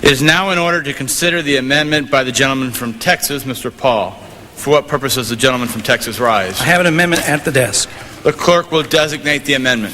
It is now in order to consider the amendment by the gentleman from Texas, Mr. Paul. For what purpose does the gentleman from Texas rise? I have an amendment at the desk. The clerk will designate the amendment.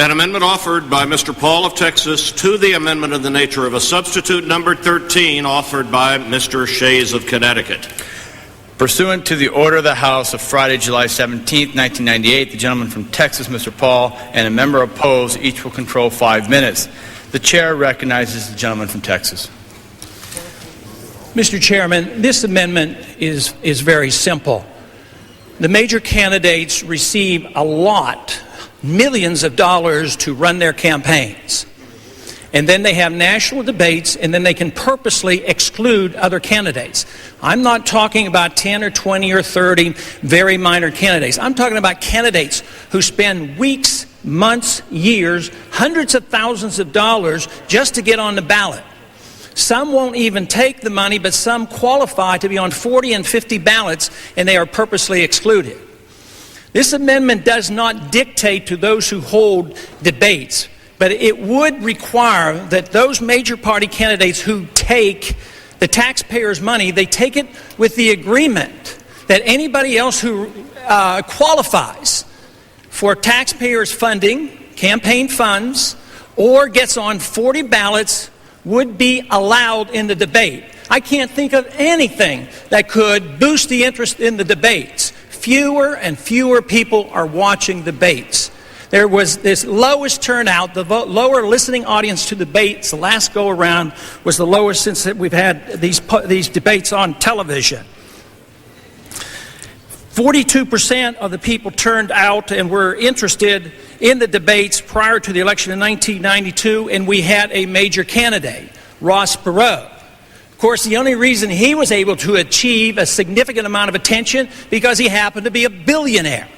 An amendment offered by Mr. Paul of Texas to the amendment in the nature of a substitute, number 13, offered by Mr. Shays of Connecticut. Pursuant to the order of the House of Friday, July 17, 1998, the gentleman from Texas, Mr. Paul, and a member opposed, each will control 5 minutes. The chair recognizes the gentleman from Texas. Mr. Chairman, this amendment is very simple. The major candidates receive a lot, millions of dollars to run their campaigns. And then they have national debates, and then they can purposely exclude other candidates. I'm not talking about 10 or 20 or 30 very minor candidates. I'm talking about candidates who spend weeks, months, years, hundreds of thousands of dollars just to get on the ballot. Some won't even take the money, but some qualify to be on 40 and 50 ballots, and they are purposely excluded. This amendment does not dictate to those who hold debates, but it would require that those major party candidates who take the taxpayers' money, they take it with the agreement that anybody else who qualifies for taxpayers' funding, campaign funds, or gets on 40 ballots would be allowed in the debate. I can't think of anything that could boost the interest in the debates. Fewer and fewer people are watching debates. There was this lowest turnout, the lower listening audience to debates. The last go around was the lowest since we've had these debates on television. 42% of the people turned out and were interested in the debates prior to the election in 1992, and we had a major candidate, Ross Perot. Of course, the only reason he was able to achieve a significant amount of attention because he happened to be a billionaire.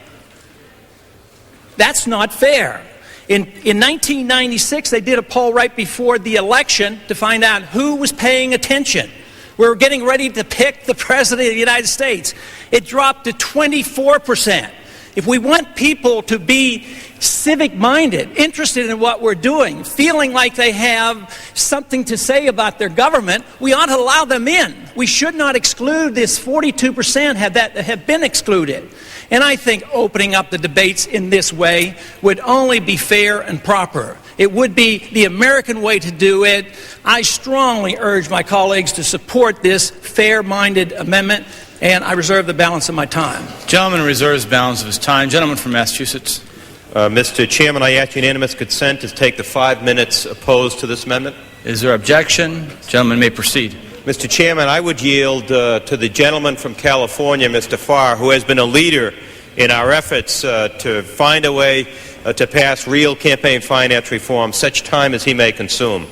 That's not fair. In 1996, they did a poll right before the election to find out who was paying attention. We were getting ready to pick the President of the United States. It dropped to 24%. If we want people to be civic-minded, interested in what we're doing, feeling like they have something to say about their government, we ought to allow them in. We should not exclude this 42% have been excluded. And I think opening up the debates in this way would only be fair and proper. It would be the American way to do it. I strongly urge my colleagues to support this fair-minded amendment, and I reserve the balance of my time. Gentleman reserves the balance of his time. Gentleman from Massachusetts. Mr. Chairman, I ask unanimous consent to take the 5 minutes opposed to this amendment. Is there objection? Gentleman may proceed. Mr. Chairman, I would yield to the gentleman from California, Mr. Farr, who has been a leader in our efforts to find a way to pass real campaign finance reform, such time as he may consume.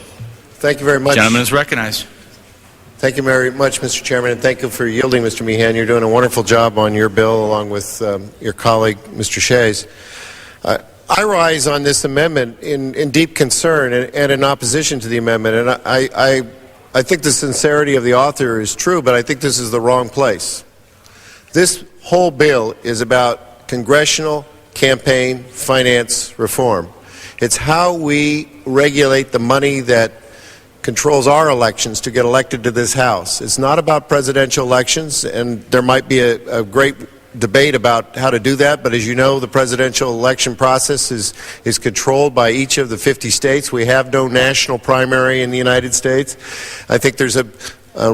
Thank you very much. Gentleman is recognized. Thank you very much, Mr. Chairman, and thank you for yielding, Mr. Meehan. You're doing a wonderful job on your bill, along with your colleague, Mr. Shays. I rise on this amendment in deep concern and in opposition to the amendment, and I think the sincerity of the author is true, but I think this is the wrong place. This whole bill is about congressional campaign finance reform. It's how we regulate the money that controls our elections to get elected to this House. It's not about presidential elections, and there might be a great debate about how to do that, but as you know, the presidential election process is controlled by each of the 50 states. We have no national primary in the United States. I think there's a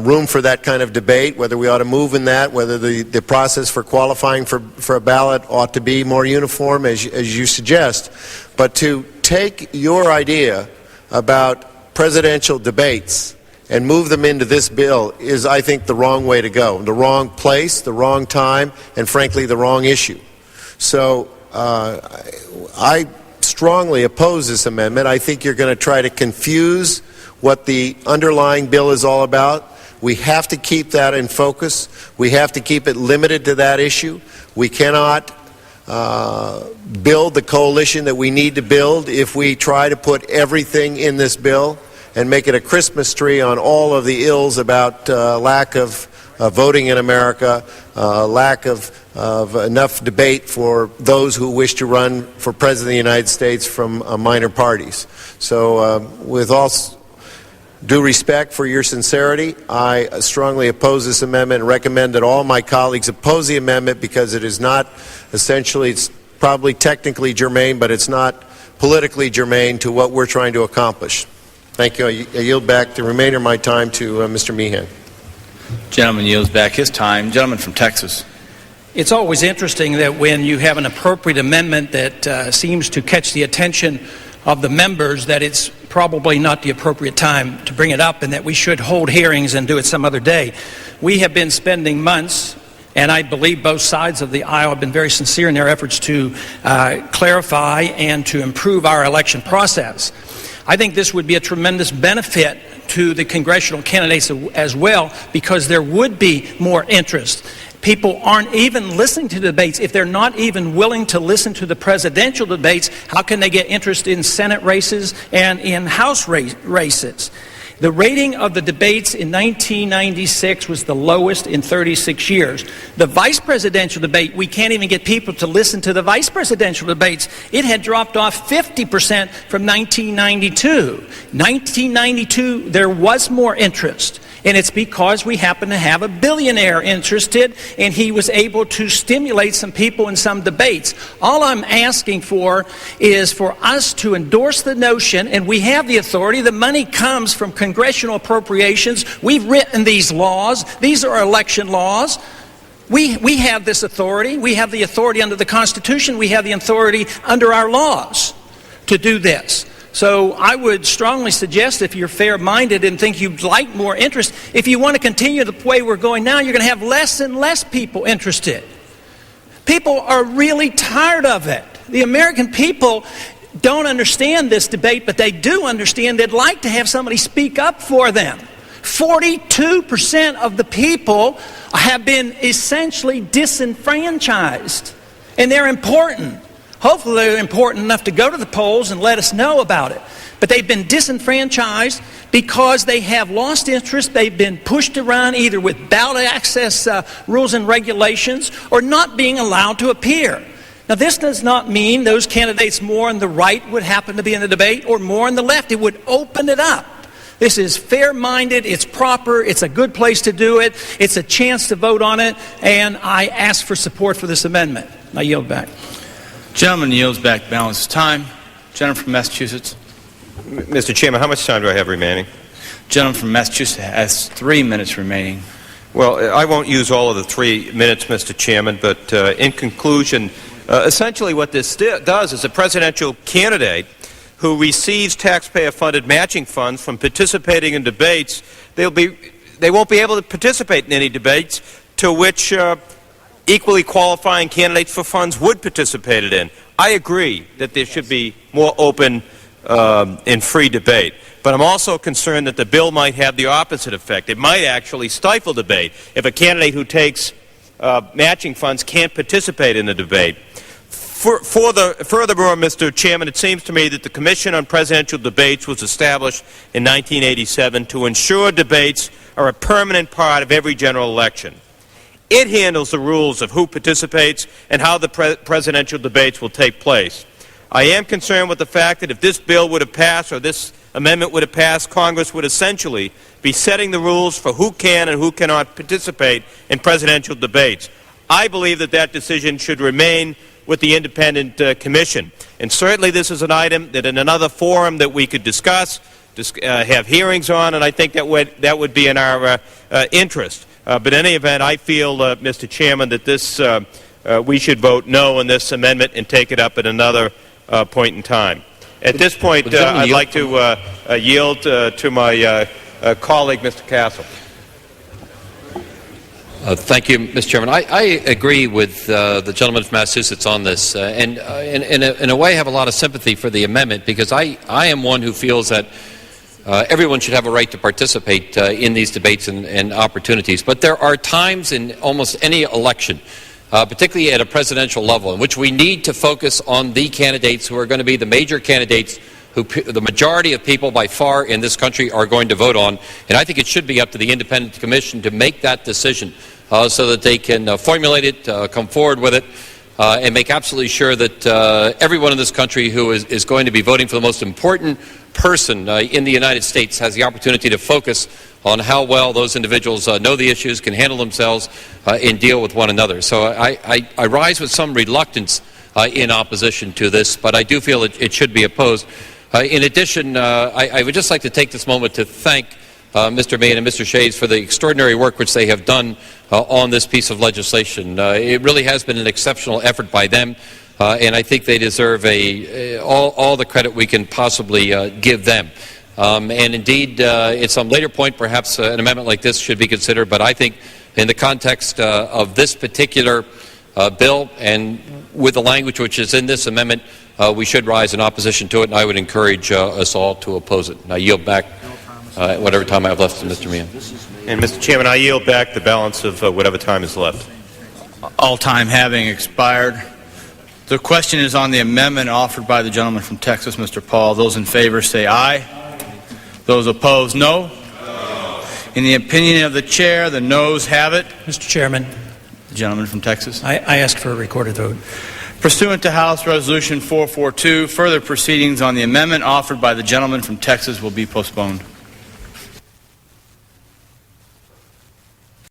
room for that kind of debate, whether we ought to move in that, whether the process for qualifying for a ballot ought to be more uniform, as you suggest. But to take your idea about presidential debates and move them into this bill is, I think, the wrong way to go. The wrong place, the wrong time, and frankly, the wrong issue. So I strongly oppose this amendment. I think you're going to try to confuse what the underlying bill is all about. We have to keep that in focus. We have to keep it limited to that issue. We cannot build the coalition that we need to build if we try to put everything in this bill and make it a Christmas tree on all of the ills about lack of voting in America, lack of enough debate for those who wish to run for President of the United States from minor parties. So with all due respect for your sincerity, I strongly oppose this amendment and recommend that all my colleagues oppose the amendment because it is not essentially, it's probably technically germane, but it's not politically germane to what we're trying to accomplish. Thank you. I yield back the remainder of my time to Mr. Meehan. Gentleman yields back his time. Gentleman from Texas. It's always interesting that when you have an appropriate amendment that seems to catch the attention of the members, that it's probably not the appropriate time to bring it up and that we should hold hearings and do it some other day. We have been spending months, and I believe both sides of the aisle have been very sincere in their efforts to clarify and to improve our election process. I think this would be a tremendous benefit to the congressional candidates as well, because there would be more interest. People aren't even listening to the debates. If they're not even willing to listen to the presidential debates, how can they get interest in Senate races and in House races? The rating of the debates in 1996 was the lowest in 36 years. The vice presidential debate, we can't even get people to listen to the vice presidential debates. It had dropped off 50% from 1992. 1992, there was more interest. And it's because we happen to have a billionaire interested, and he was able to stimulate some people in some debates. All I'm asking for is for us to endorse the notion, and we have the authority. The money comes from congressional appropriations. We've written these laws. These are election laws. We have this authority. We have the authority under the Constitution. We have the authority under our laws to do this. So I would strongly suggest, if you're fair-minded and think you'd like more interest, if you want to continue the way we're going now, you're going to have less and less people interested. People are really tired of it. The American people don't understand this debate, but they do understand they'd like to have somebody speak up for them. 42% of the people have been essentially disenfranchised, and they're important. Hopefully they're important enough to go to the polls and let us know about it. But they've been disenfranchised because they have lost interest. They've been pushed around either with ballot access rules and regulations or not being allowed to appear. Now, this does not mean those candidates more on the right would happen to be in the debate or more on the left. It would open it up. This is fair-minded, it's proper, it's a good place to do it, it's a chance to vote on it, and I ask for support for this amendment. I yield back. Gentleman yields back balance of time. Gentleman from Massachusetts. Mr. Chairman, how much time do I have remaining? Gentleman from Massachusetts has 3 minutes remaining. Well, I won't use all of the 3 minutes, Mr. Chairman, but in conclusion, essentially what this does is a presidential candidate who receives taxpayer-funded matching funds from participating in debates, they won't be able to participate in any debates to which equally qualifying candidates for funds would participate in. I agree that there should be more open and free debate. But I'm also concerned that the bill might have the opposite effect. It might actually stifle debate if a candidate who takes matching funds can't participate in the debate. Furthermore, Mr. Chairman, it seems to me that the Commission on Presidential Debates was established in 1987 to ensure debates are a permanent part of every general election. It handles the rules of who participates and how the presidential debates will take place. I am concerned with the fact that if this bill would have passed or this amendment would have passed, Congress would essentially be setting the rules for who can and who cannot participate in presidential debates. I believe that that decision should remain with the independent commission. And certainly this is an item that in another forum that we could discuss, have hearings on, and I think that would be in our interest. But in any event, I feel, Mr. Chairman, that this we should vote no on this amendment and take it up at another point in time. At this point, I'd like to yield to my colleague, Mr. Castle. Thank you, Mr. Chairman. I agree with the gentleman from Massachusetts on this, and in a way have a lot of sympathy for the amendment, because I am one who feels that everyone should have a right to participate in these debates and opportunities. But there are times in almost any election, particularly at a presidential level, in which we need to focus on the candidates who are going to be the major candidates who the majority of people by far in this country are going to vote on. And I think it should be up to the independent commission to make that decision so that they can formulate it, come forward with it. and make absolutely sure that everyone in this country who is going to be voting for the most important person in the United States has the opportunity to focus on how well those individuals know the issues, can handle themselves, and deal with one another. So I rise with some reluctance in opposition to this, but I do feel it should be opposed. In addition, I would just like to take this moment to thank Mr. Meehan and Mr. Shays for the extraordinary work which they have done on this piece of legislation. It really has been an exceptional effort by them, and I think they deserve all the credit we can possibly give them. And indeed, at some later point, perhaps an amendment like this should be considered, but I think in the context of this particular bill and with the language which is in this amendment, we should rise in opposition to it, and I would encourage us all to oppose it. And I yield back whatever time I have left to Mr. Meehan. And, Mr. Chairman, I yield back the balance of whatever time is left. All time having expired. The question is on the amendment offered by the gentleman from Texas, Mr. Paul. Those in favor say aye. Those opposed, no. In the opinion of the chair, the noes have it. Mr. Chairman, The gentleman from Texas. I ask for a recorded vote. Pursuant to House Resolution 442, further proceedings on the amendment offered by the gentleman from Texas will be postponed.